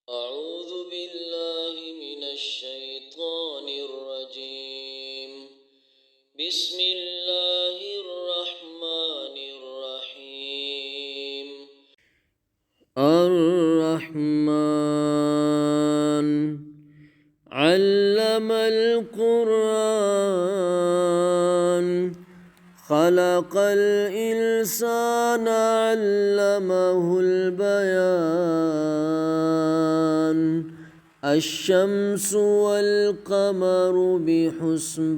أعوذ بالله من الشيطان الرجيم. بسم الله الرحمن الرحيم. الرحمن علم القرآن خلق الإنسان علمه البيان الشمس والقمر بحسبان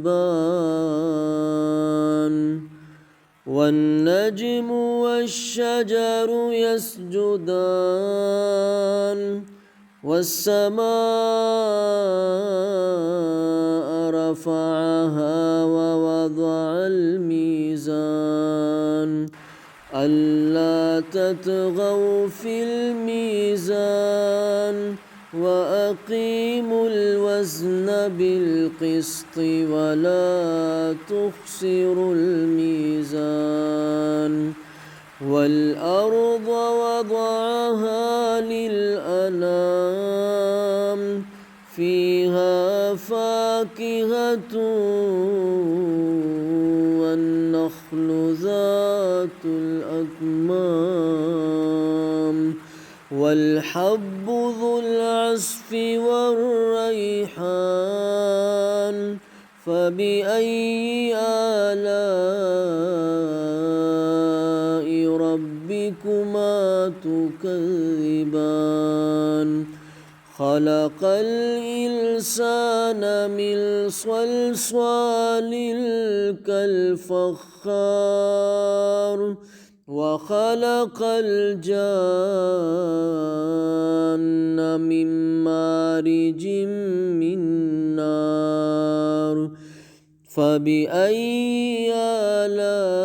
والنجم والشجر يسجدان والسماء رفعها ووضع الميزان ألا تطغوا في الميزان وأقيموا الوزن بالقسط ولا تخسروا الميزان والأرض وضعها للأنام فيها فاكهة والنخل ذات الأكمام والحب ذو العصف والريحان فبأي آلاء ربكما تكذبان خلق الإنسان من صلصال كالفخار وخلق الجان من مارج من نار فبأي آلاء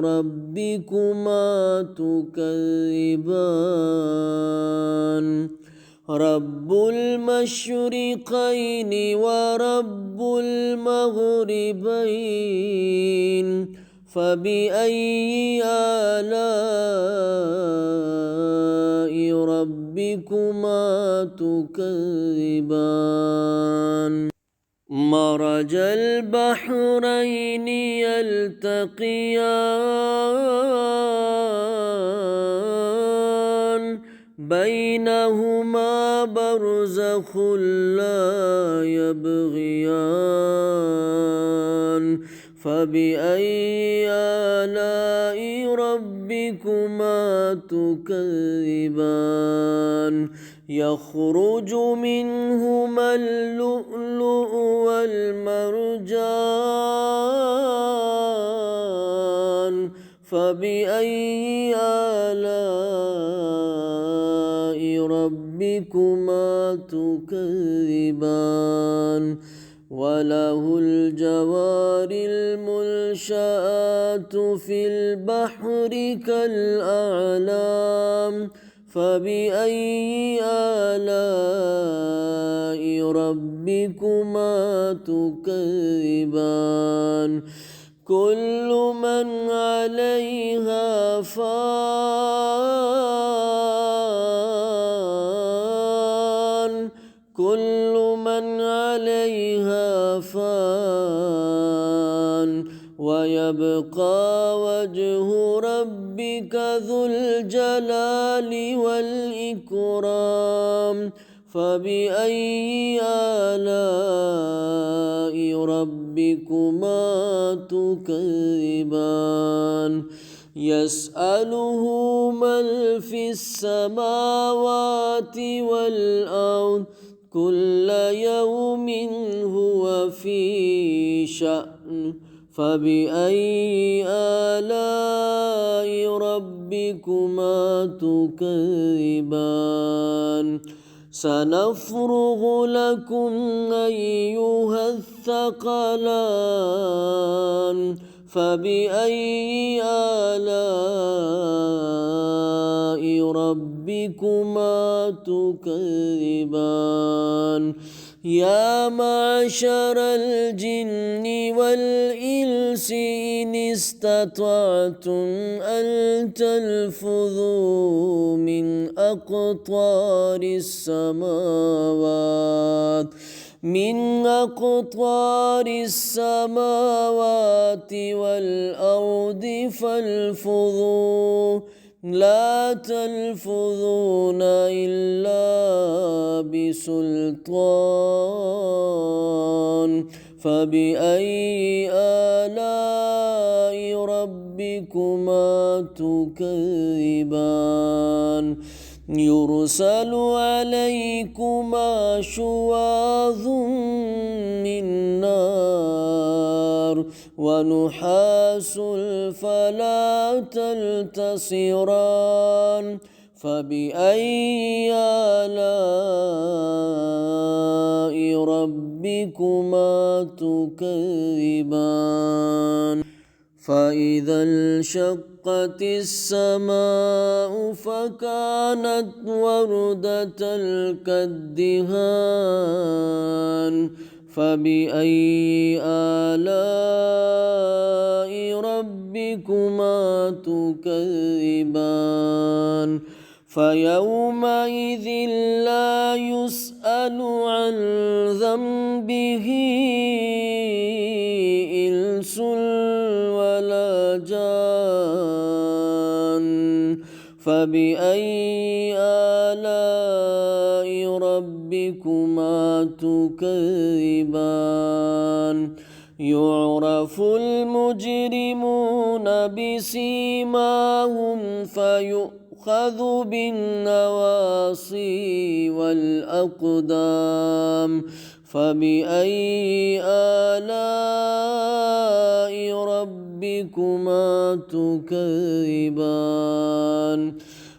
ربكما تكذبان رب المشرقين ورب المغربين فبأي آلاء ربكما تكذبان مرج البحرين يلتقيان بينهما برزخ لا يبغيان فبأي آلاء ربكما تكذبان يخرج منهما اللؤلؤ والمرجان فبأي آلاء ربكما تكذبان وله الجوار المنشآت في البحر كالأعلام فبأي آلاء ربكما تكذبان كل من عليها فان كل من عليها فان ويبقى وجه ربك ذو الجلال والإكرام فبأي آلاء ربكما تكذبان يسأله من في السماوات والأرض كل يوم هو في شأن فبأي آلاء ربكما تكذبان سنفرغ لكم أيها الثقلان فبأي آلاء ربكما تكذبان يا معشر الجن والإنس إن استطعتم أن تنفذوا من أقطار السماوات والأرض فالفظوا لا تلفظون إلا بسلطان فبأي آلاء ربكما تكذبان يرسل عليكما شواظ من نار ونحاس فلا تنتصران فبأي آلاء ربكما تكذبان فإذا انشقت السماء فكانت وردة كالدهان فبأي آلاء ربكما تكذبان فيومئذ لا يسأل عن ذنبه إنس ولا جان فبأي آلاء ربكما تكذبان يعرف المجرمون بسيماهم فيؤخذ بالنواصي والأقدام فبأي آلاء ربكما تكذبان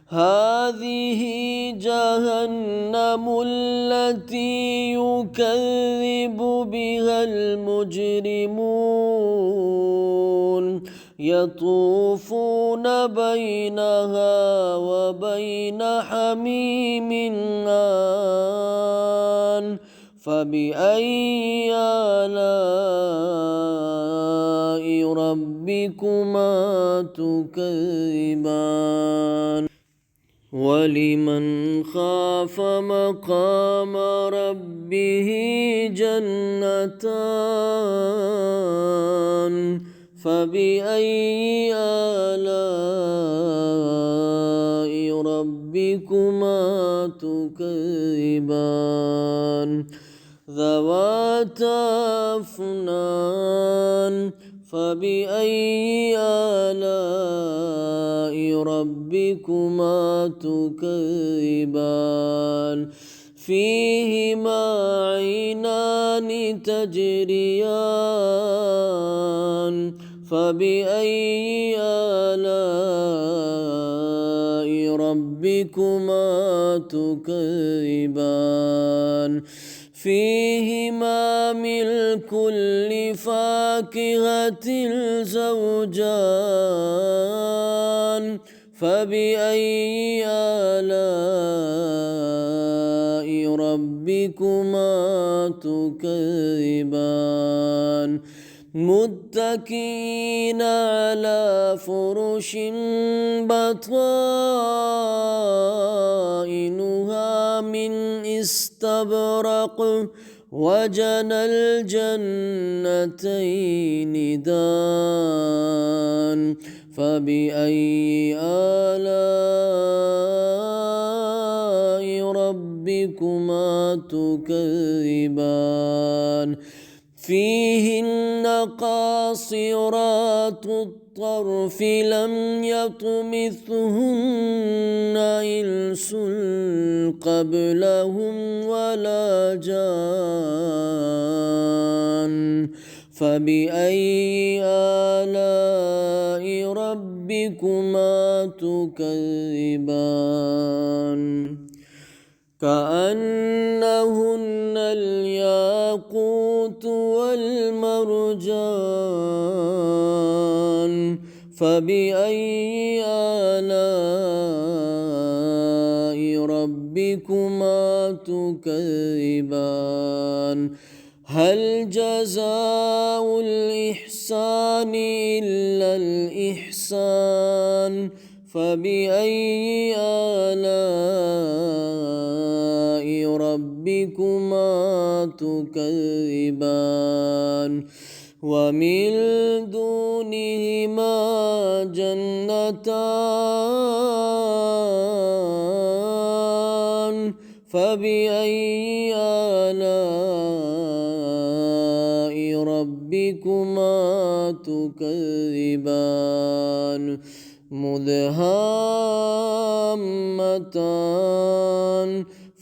هذه جهنم التي يكذب بها المجرمون يطوفون بينها وبين حميم آن فبأي آلاء ربكما تكذبان ولمن خاف مقام ربه جنتان فبأي آلاء ربكما تكذبان ذواتا أفنان فبأي آلاء ربكما تكذبان فيهما عينان تجريان فبأي آلاء ربكما تكذبان فيهما من كل فاكهة زوجان فبأي آلاء ربكما تكذبان متكئين على فرش بطائنها من استبرق وجنى الجنتين دان فبأي آلاء ربكما تكذبان فيهن قاصرات الطرف لم يطمثهن إنس قبلهم ولا جان فبأي آلاء ربكما تكذبان كأنهن الياقوت والمرجان فبأي آلاء ربكما تكذبان هل جزاء الإحسان إلا الإحسان فبأي آلاء ربكما تكذبان ومن دونهما جنتان فبأي آلاء ربكما تكذبان مدهامتان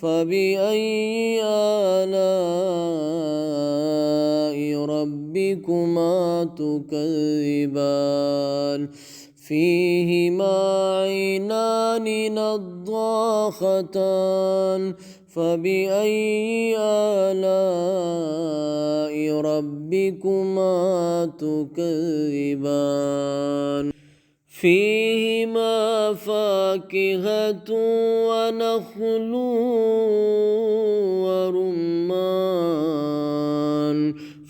فبأي آلاء ربكما تكذبان فيهما عينان نضاختان فبأي آلاء ربكما تكذبان فيهما فاكهة ونخل ورمان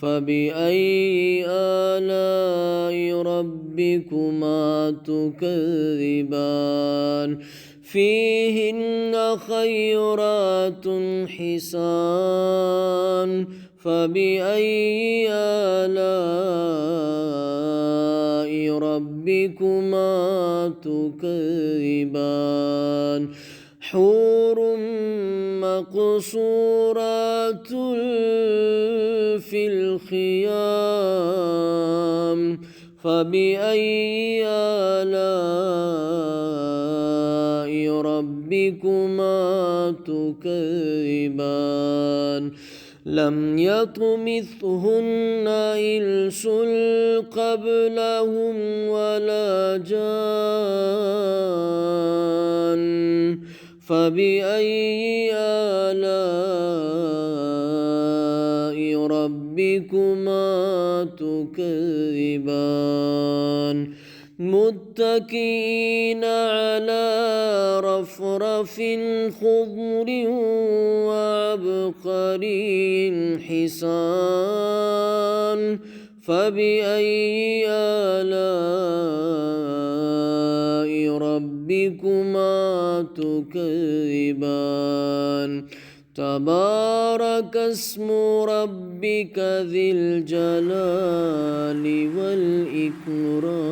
فبأي آلاء ربكما تكذبان فيهن خيرات حسان فبأي آلاء ربكما تكذبان حور مقصورات في الخيام فبأي آلاء ربكما تكذبان لم يطمثهن إنس قبلهم ولا جان فبأي آلاء ربكما تكذبان متكئين على رفرف خضر وعبقري حسان فبأي آلاء ربكما تكذبان تبارك اسم ربك ذي الجلال والإكرام